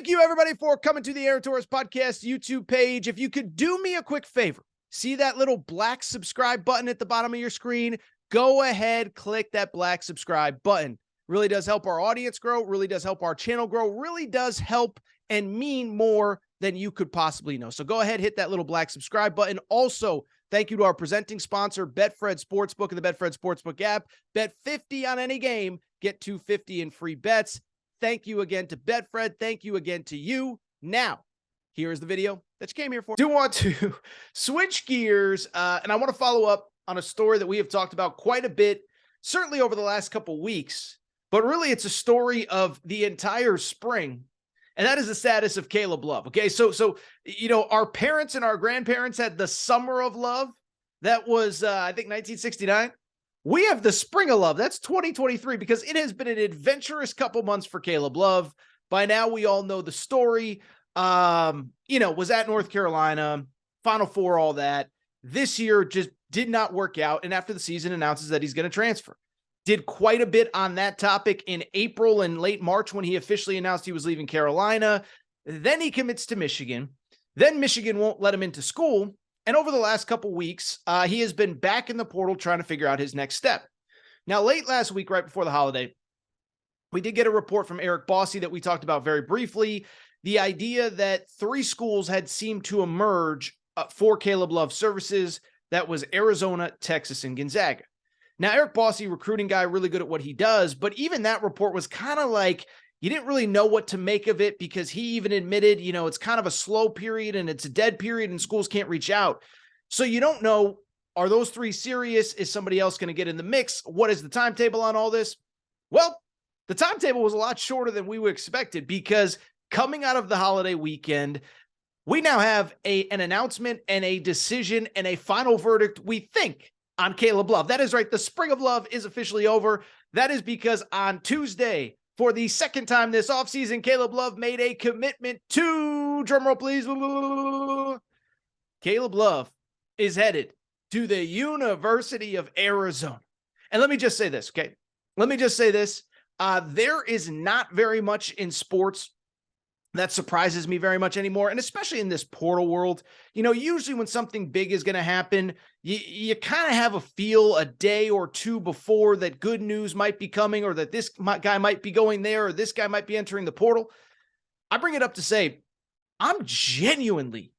Thank you, everybody, for coming to the Aaron Torres Podcast YouTube page. If you could do me a quick favor, see that little black subscribe button at the bottom of your screen? Go ahead, click that black subscribe button. Really does help our audience grow, really does help our channel grow, really does help and mean more than you could possibly know. So go ahead, hit that little black subscribe button. Also, thank you to our presenting sponsor, Betfred Sportsbook and the Betfred Sportsbook app. Bet 50 on any game, get $250 in free bets. Thank you again to Betfred. Thank you again to you. Now, here is the video that you came here for. I do want to switch gears, and I want to follow up on a story that we have talked about quite a bit, certainly over the last couple weeks, but really it's a story of the entire spring, and that is the status of Caleb Love. Okay, so you know, our parents and our grandparents had the summer of love. That was, I think, 1969. We have the spring of love. That's 2023, because it has been an adventurous couple months for Caleb Love. By now, we all know the story. You know, was at North Carolina, Final Four, all that. This year just did not work out. And after the season, announces that he's going to transfer. Did quite a bit on that topic in April and late March when he officially announced he was leaving Carolina. Then he commits to Michigan. Then Michigan won't let him into school. And over the last couple weeks, he has been back in the portal trying to figure out his next step. Now, late last week, right before the holiday, we did get a report from Eric Bossy that we talked about very briefly. The idea that 3 schools had seemed to emerge for Caleb Love services. That was Arizona, Texas, and Gonzaga. Now, Eric Bossy, recruiting guy, really good at what he does, but even that report was kind of like, you didn't really know what to make of it, because he even admitted, you know, it's kind of a slow period and it's a dead period and schools can't reach out. So you don't know, are those 3 serious? Is somebody else going to get in the mix? What is the timetable on all this? Well, the timetable was a lot shorter than we expected, because coming out of the holiday weekend, we now have an announcement and a decision and a final verdict, we think, on Caleb Love. That is right. The spring of love is officially over. That is because on Tuesday, for the second time this offseason, Caleb Love made a commitment to, drumroll please, Caleb Love is headed to the University of Arizona. And let me just say this, okay? Let me just say this. There is not very much in sports that surprises me very much anymore, and especially in this portal world. You know, usually when something big is going to happen, you kind of have a feel a day or two before that good news might be coming, or that this guy might be going there, or this guy might be entering the portal. I bring it up to say, I'm genuinely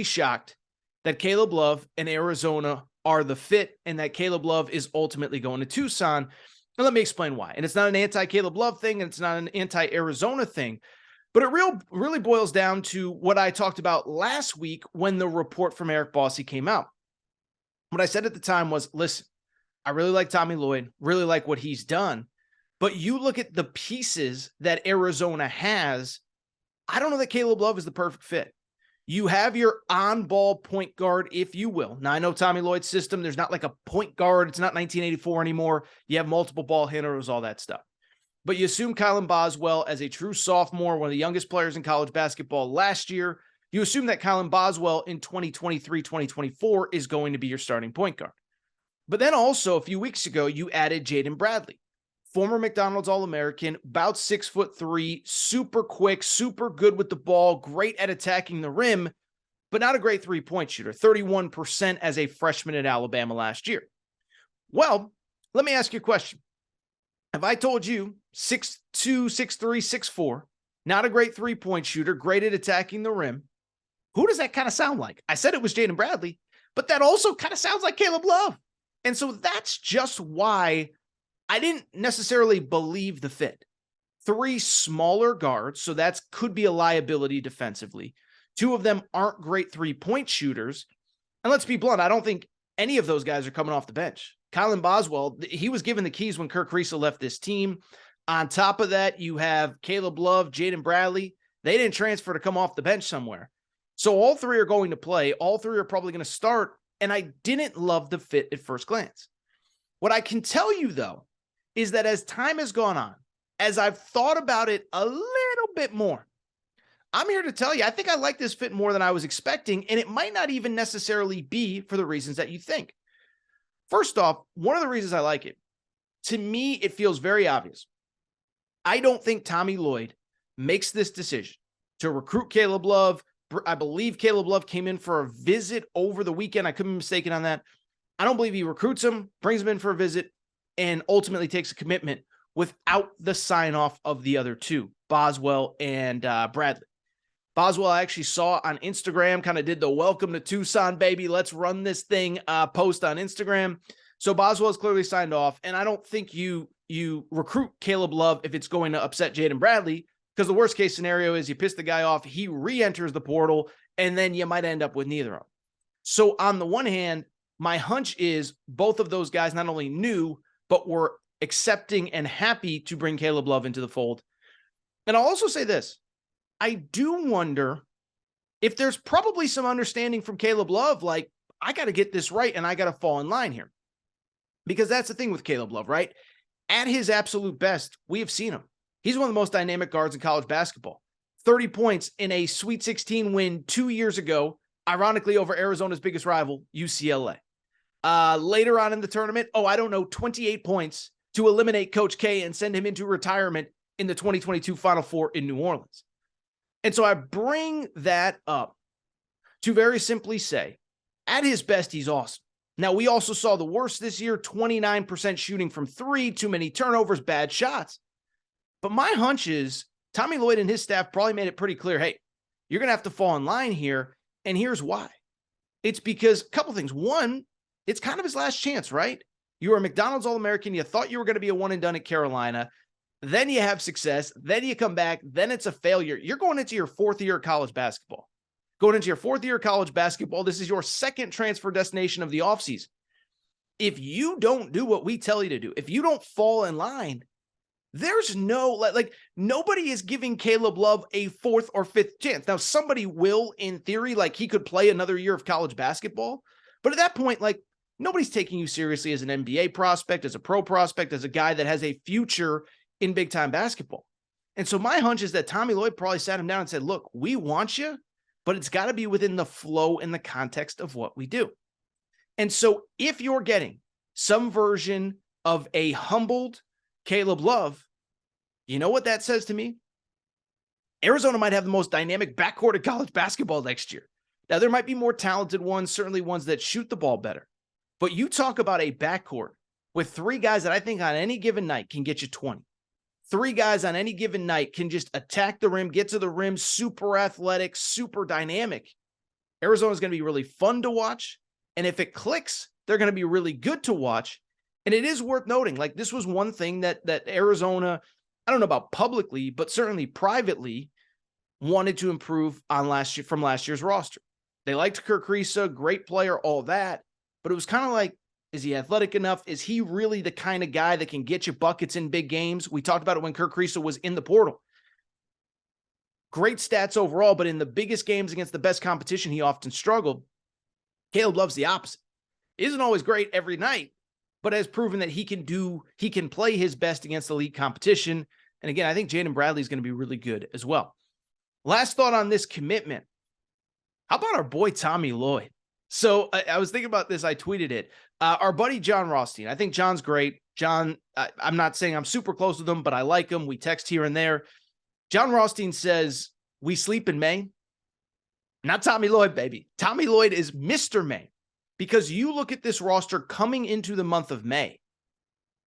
shocked that Caleb Love and Arizona are the fit, and that Caleb Love is ultimately going to Tucson. And let me explain why. And it's not an anti-Caleb Love thing, and it's not an anti-Arizona thing. But it really boils down to what I talked about last week when the report from Eric Bossy came out. What I said at the time was, listen, I really like Tommy Lloyd, really like what he's done, but you look at the pieces that Arizona has, I don't know that Caleb Love is the perfect fit. You have your on-ball point guard, if you will. Now, I know Tommy Lloyd's system, there's not like a point guard. It's not 1984 anymore. You have multiple ball handlers, all that stuff. But you assume Kylan Boswell as a true sophomore, one of the youngest players in college basketball last year. You assume that Kylan Boswell in 2023, 2024 is going to be your starting point guard. But then also a few weeks ago, you added Jaden Bradley, former McDonald's All-American, about 6'3", super quick, super good with the ball, great at attacking the rim, but not a great three-point shooter, 31% as a freshman at Alabama last year. Well, let me ask you a question. If I told you 6'2", 6'3", 6'4", not a great three-point shooter, great at attacking the rim, who does that kind of sound like? I said it was Jaden Bradley, but that also kind of sounds like Caleb Love. And so that's just why I didn't necessarily believe the fit. 3 smaller guards, so that could be a liability defensively. 2 of them aren't great three-point shooters. And let's be blunt, I don't think any of those guys are coming off the bench. Kylan Boswell, he was given the keys when Kirk Riesa left this team. On top of that, you have Caleb Love, Jaden Bradley. They didn't transfer to come off the bench somewhere. So all 3 are going to play. All 3 are probably going to start. And I didn't love the fit at first glance. What I can tell you, though, is that as time has gone on, as I've thought about it a little bit more, I'm here to tell you, I think I like this fit more than I was expecting. And it might not even necessarily be for the reasons that you think. First off, one of the reasons I like it, to me, it feels very obvious. I don't think Tommy Lloyd makes this decision to recruit Caleb Love. I believe Caleb Love came in for a visit over the weekend. I could be mistaken on that. I don't believe he recruits him, brings him in for a visit, and ultimately takes a commitment without the sign-off of the other two, Boswell and Bradley. Boswell I actually saw on Instagram, kind of did the welcome to Tucson, baby, let's run this thing post on Instagram. So Boswell is clearly signed off, and I don't think you recruit Caleb Love if it's going to upset Jaden Bradley, because the worst case scenario is you piss the guy off, he re-enters the portal, and then you might end up with neither of them. So on the one hand, my hunch is both of those guys not only knew, but were accepting and happy to bring Caleb Love into the fold. And I'll also say this. I do wonder if there's probably some understanding from Caleb Love, like, I got to get this right and I got to fall in line here. Because that's the thing with Caleb Love, right? At his absolute best, we have seen him. He's one of the most dynamic guards in college basketball. 30 points in a Sweet 16 win 2 years ago, ironically over Arizona's biggest rival, UCLA. Later on in the tournament, 28 points to eliminate Coach K and send him into retirement in the 2022 Final Four in New Orleans. And so I bring that up to very simply say, at his best, he's awesome. Now, we also saw the worst this year, 29% shooting from three, too many turnovers, bad shots. But my hunch is Tommy Lloyd and his staff probably made it pretty clear, hey, you're going to have to fall in line here, and here's why. It's because a couple things. One, it's kind of his last chance, right? You were a McDonald's All-American. You thought you were going to be a one and done at Carolina. Then you have success. Then you come back. Then it's a failure. You're going into your fourth year of college basketball. Going into your fourth year of college basketball, this is your second transfer destination of the offseason. If you don't do what we tell you to do, if you don't fall in line, there's no, nobody is giving Caleb Love a fourth or fifth chance. Now, somebody will, in theory, he could play another year of college basketball. But at that point, nobody's taking you seriously as an NBA prospect, as a pro prospect, as a guy that has a future in big-time basketball. And so my hunch is that Tommy Lloyd probably sat him down and said, look, we want you, but it's got to be within the flow and the context of what we do. And so if you're getting some version of a humbled Caleb Love, you know what that says to me? Arizona might have the most dynamic backcourt of college basketball next year. Now, there might be more talented ones, certainly ones that shoot the ball better. But you talk about a backcourt with three guys that I think on any given night can get you 20. Three guys on any given night can just attack the rim, get to the rim, super athletic, super dynamic. Arizona's going to be really fun to watch. And if it clicks, they're going to be really good to watch. And it is worth noting, this was one thing that Arizona, I don't know about publicly, but certainly privately, wanted to improve on from last year's roster. They liked Kirk Risa, great player, all that. But it was kind of is he athletic enough? Is he really the kind of guy that can get you buckets in big games? We talked about it when Kirk Risa was in the portal. Great stats overall, but in the biggest games against the best competition, he often struggled. Caleb Love's the opposite. Isn't always great every night, but has proven that he can play his best against elite competition. And again, I think Jaden Bradley is going to be really good as well. Last thought on this commitment. How about our boy Tommy Lloyd? So I was thinking about this. I tweeted it. Our buddy John Rothstein. I think John's great. John, I'm not saying I'm super close with him, but I like him. We text here and there. John Rothstein says, we sleep in May. Not Tommy Lloyd, baby. Tommy Lloyd is Mr. May. Because you look at this roster coming into the month of May.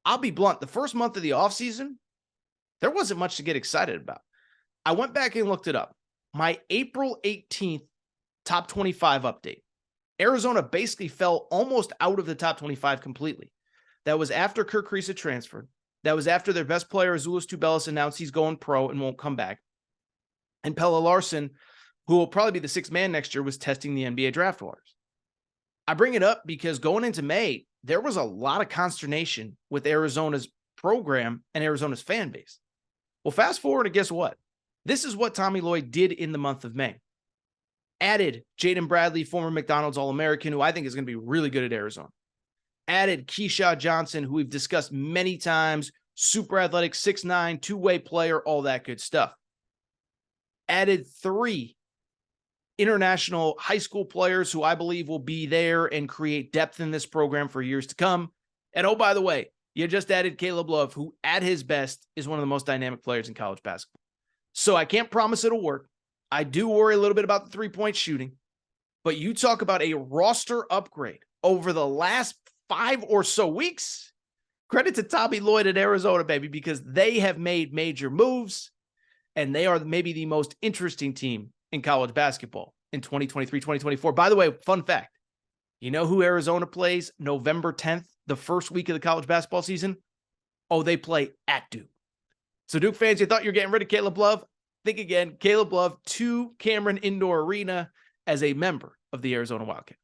I'll be blunt. The first month of the offseason, there wasn't much to get excited about. I went back and looked it up. My April 18th top 25 update. Arizona basically fell almost out of the top 25 completely. That was after Kirk Risa transferred. That was after their best player, Azuolas Tubelis, announced he's going pro and won't come back. And Pelle Larsson, who will probably be the sixth man next year, was testing the NBA draft waters. I bring it up because going into May, there was a lot of consternation with Arizona's program and Arizona's fan base. Well, fast forward and guess what? This is what Tommy Lloyd did in the month of May. Added Jaden Bradley, former McDonald's All-American, who I think is going to be really good at Arizona. Added Keyshawn Johnson, who we've discussed many times, super athletic, 6'9", two-way player, all that good stuff. Added 3 international high school players who I believe will be there and create depth in this program for years to come. And oh, by the way, you just added Caleb Love, who at his best is one of the most dynamic players in college basketball. So I can't promise it'll work. I do worry a little bit about the three-point shooting, but you talk about a roster upgrade over the last 5 or so weeks. Credit to Tommy Lloyd at Arizona, baby, because they have made major moves, and they are maybe the most interesting team in college basketball in 2023, 2024. By the way, fun fact, you know who Arizona plays November 10th, the first week of the college basketball season? Oh, they play at Duke. So Duke fans, you thought you're getting rid of Caleb Love? Think again. Caleb Love to Cameron Indoor Arena as a member of the Arizona Wildcats.